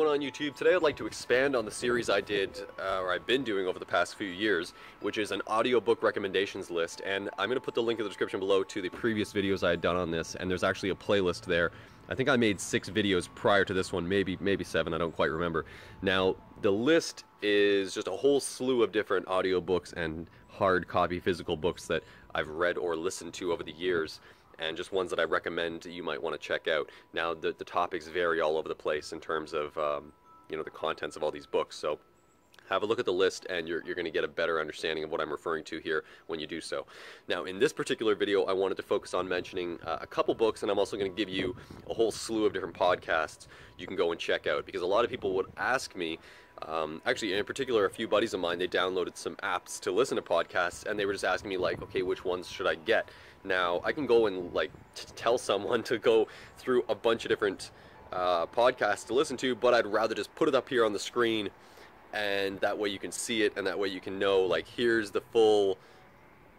going on YouTube? Today I'd like to expand on the series I did, or I've been doing over the past few years, which is an audiobook recommendations list, and I'm going to put the link in the description below to the previous videos I had done on this, and there's actually a playlist there. I think I made 6 videos prior to this one, maybe 7, I don't quite remember. Now, the list is just a whole slew of different audiobooks and hard copy physical books that I've read or listened to over the years, and just ones that I recommend you might want to check out. Now, the topics vary all over the place in terms of, the contents of all these books, so have a look at the list and you're going to get a better understanding of what I'm referring to here when you do so. Now, in this particular video, I wanted to focus on mentioning a couple books, and I'm also going to give you a whole slew of different podcasts you can go and check out, because a lot of people would ask me, actually in particular a few buddies of mine, they downloaded some apps to listen to podcasts, and they were just asking me like, okay, which ones should I get? Now, I can go and like tell someone to go through a bunch of different podcasts to listen to, but I'd rather just put it up here on the screen, and that way you can see it, and that way you can know, like, here's the full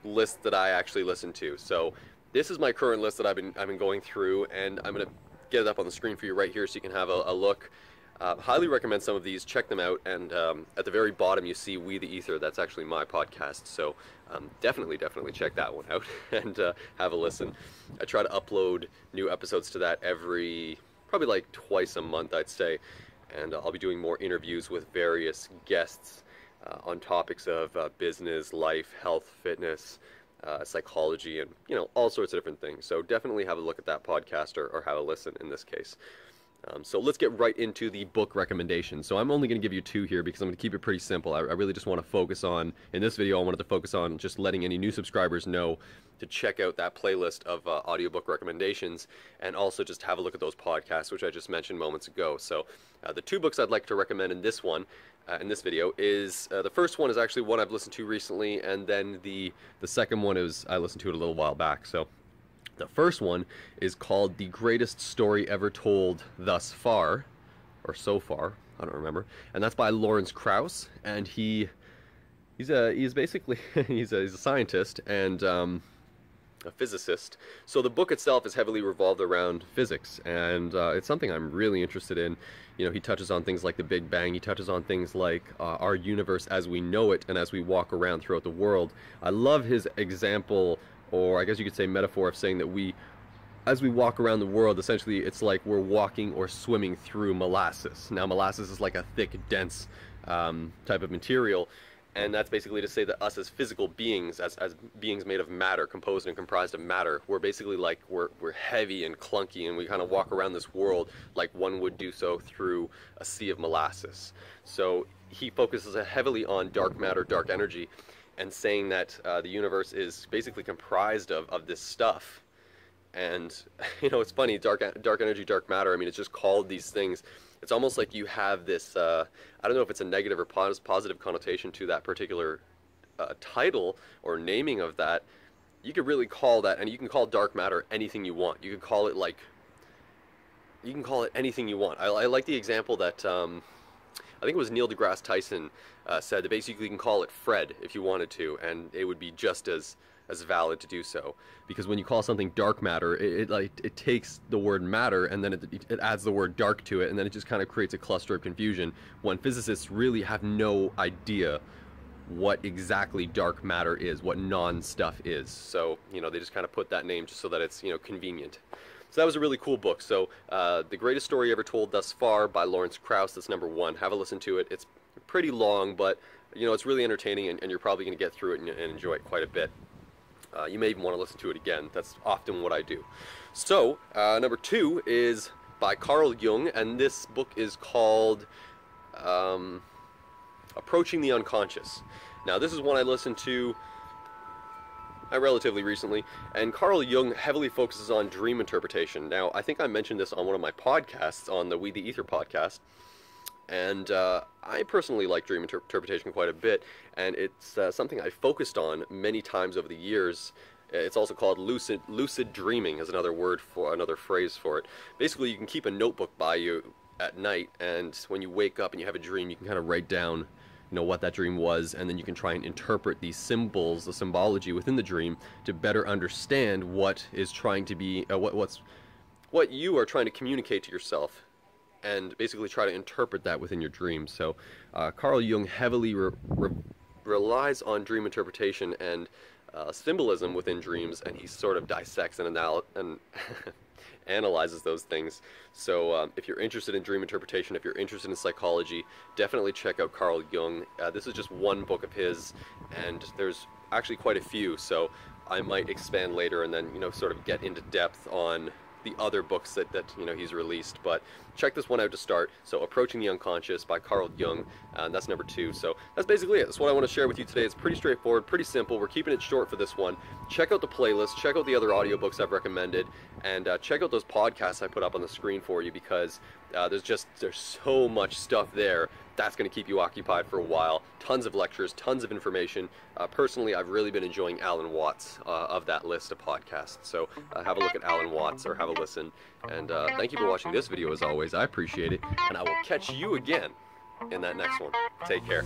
list that I actually listen to. So this is my current list that I've been going through, and I'm going to get it up on the screen for you right here so you can have a look. Highly recommend some of these. Check them out, and at the very bottom you see We the Ether. That's actually my podcast, so definitely check that one out and have a listen. I try to upload new episodes to that probably like twice a month, I'd say, and I'll be doing more interviews with various guests on topics of business, life, health, fitness, psychology, and all sorts of different things. So definitely have a look at that podcast, or have a listen in this case. So let's get right into the book recommendations. So I'm only going to give you 2 here because I'm going to keep it pretty simple. I really just want to focus on, in this video, I wanted to focus on just letting any new subscribers know to check out that playlist of audiobook recommendations, and also just have a look at those podcasts, which I just mentioned moments ago. So the 2 books I'd like to recommend in this one, in this video, is the first one is actually one I've listened to recently, and then the second one is I listened to it a little while back. So the first one is called The Greatest Story Ever Told Thus Far, or So Far, I don't remember, and that's by Lawrence Krauss, and he's basically he's a scientist and a physicist. So the book itself is heavily revolved around physics, and it's something I'm really interested in. He touches on things like the Big Bang. He touches on things like our universe as we know it and as we walk around throughout the world. I love his example, or I guess you could say metaphor, of saying that as we walk around the world, essentially it's like we're walking or swimming through molasses. Now, molasses is like a thick, dense type of material, and that's basically to say that us as physical beings, as beings made of matter, composed and comprised of matter, we're basically like, we're heavy and clunky, and we kind of walk around this world like one would do so through a sea of molasses. So he focuses heavily on dark matter, dark energy, and saying that the universe is basically comprised of this stuff. And it's funny, dark energy, dark matter, I mean, it's just called these things. It's almost like you have this, I don't know if it's a negative or positive connotation to that particular title or naming of that. You could really call that, and you can call dark matter anything you want. You could call it anything you want. I like the example that I think it was Neil deGrasse Tyson said that basically you can call it Fred if you wanted to, and it would be just as valid to do so. Because when you call something dark matter, it takes the word matter and then it adds the word dark to it, and then it just kind of creates a cluster of confusion when physicists really have no idea what exactly dark matter is, what non-stuff is. So, they just kind of put that name just so that it's, convenient. So that was a really cool book. So The Greatest Story Ever Told Thus Far by Lawrence Krauss, that's number 1. Have a listen to it. It's pretty long, but it's really entertaining, and you're probably going to get through it and enjoy it quite a bit. You may even want to listen to it again. That's often what I do. So number 2 is by Carl Jung, and this book is called Approaching the Unconscious. Now, this is one I listened to relatively recently, and Carl Jung heavily focuses on dream interpretation. Now, I think I mentioned this on one of my podcasts, on the We the Ether podcast, and I personally like dream interpretation quite a bit, and it's something I focused on many times over the years. It's also called lucid dreaming, is another phrase for it. Basically, you can keep a notebook by you at night, and when you wake up and you have a dream, you can kind of write down what that dream was, and then you can try and interpret these symbols, the symbology within the dream, to better understand what is trying to be, what you are trying to communicate to yourself and basically try to interpret that within your dreams. So Carl Jung heavily relies on dream interpretation and symbolism within dreams, and he sort of dissects and analyzes those things. So if you're interested in dream interpretation, if you're interested in psychology, definitely check out Carl Jung. This is just one book of his, and there's actually quite a few, so I might expand later and then, you know, sort of get into depth on the other books that you know, he's released. But check this one out to start. So Approaching the Unconscious by Carl Jung, and that's number 2. So that's basically it. That's what I want to share with you today. It's pretty straightforward, pretty simple. We're keeping it short for this one. Check out the playlist, check out the other audiobooks I've recommended, and check out those podcasts I put up on the screen for you, because there's so much stuff there that's going to keep you occupied for a while. Tons of lectures, tons of information. Personally, I've really been enjoying Alan Watts of that list of podcasts. So have a look at Alan Watts, or have a listen. And thank you for watching this video as always. I appreciate it. And I will catch you again in that next one. Take care.